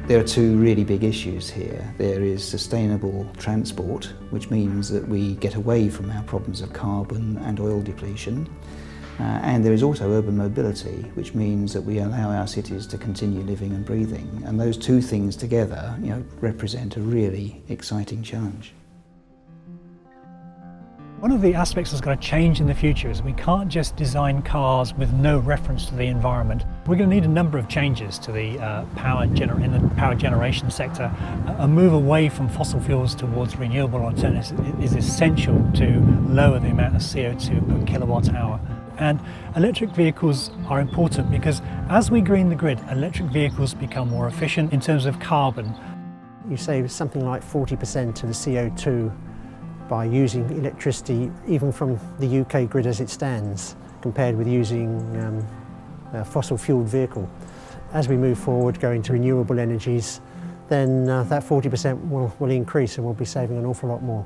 There are two really big issues here. There is sustainable transport, which means that we get away from our problems of carbon and oil depletion. And there is also urban mobility, which means that we allow our cities to continue living and breathing. And those two things together, represent a really exciting challenge. One of the aspects that's going to change in the future is we can't just design cars with no reference to the environment. We're going to need a number of changes to the power generation sector. A move away from fossil fuels towards renewable alternatives is essential to lower the amount of CO2 per kilowatt hour. And electric vehicles are important because as we green the grid, electric vehicles become more efficient in terms of carbon. You save something like 40% of the CO2 by using electricity even from the UK grid as it stands, compared with using a fossil-fuelled vehicle. As we move forward, going to renewable energies, then that 40% will increase and we'll be saving an awful lot more.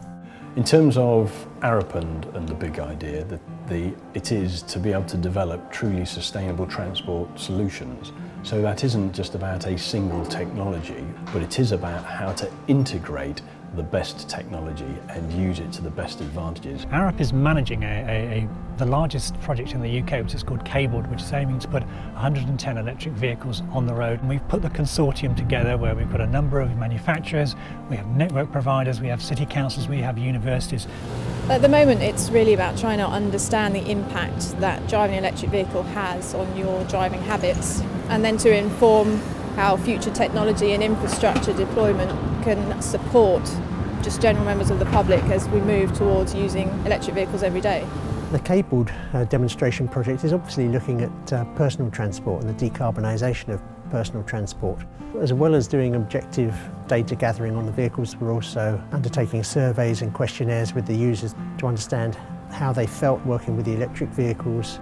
In terms of Arup and the big idea, it is to be able to develop truly sustainable transport solutions. So that isn't just about a single technology, but it is about how to integrate the best technology and use it to the best advantages. Arup is managing the largest project in the UK, which is called Cabled, which is aiming to put 110 electric vehicles on the road. And we've put the consortium together where we've got a number of manufacturers, we have network providers, we have city councils, we have universities. At the moment it's really about trying to understand the impact that driving an electric vehicle has on your driving habits, and then to inform how future technology and infrastructure deployment can support just general members of the public as we move towards using electric vehicles every day. The Cabled demonstration project is obviously looking at personal transport and the decarbonisation of personal transport. As well as doing objective data gathering on the vehicles, we're also undertaking surveys and questionnaires with the users to understand how they felt working with the electric vehicles.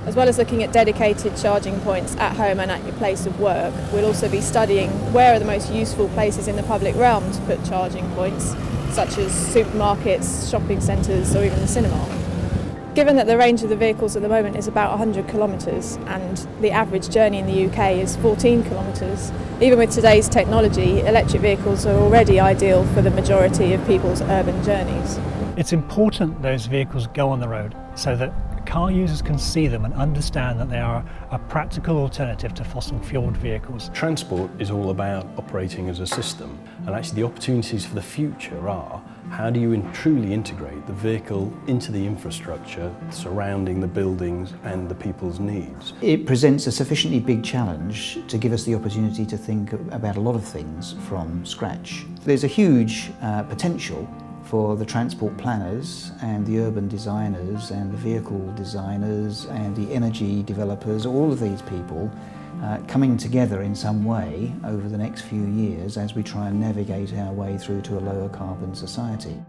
As well as looking at dedicated charging points at home and at your place of work, we'll also be studying where are the most useful places in the public realm to put charging points, such as supermarkets, shopping centres or even the cinema. Given that the range of the vehicles at the moment is about 100 kilometres and the average journey in the UK is 14 kilometres, even with today's technology, electric vehicles are already ideal for the majority of people's urban journeys. It's important those vehicles go on the road so that car users can see them and understand that they are a practical alternative to fossil-fuelled vehicles. Transport is all about operating as a system, and actually the opportunities for the future are how do you truly integrate the vehicle into the infrastructure surrounding the buildings and the people's needs. It presents a sufficiently big challenge to give us the opportunity to think about a lot of things from scratch. There's a huge potential for the transport planners and the urban designers and the vehicle designers and the energy developers, all of these people coming together in some way over the next few years as we try and navigate our way through to a lower carbon society.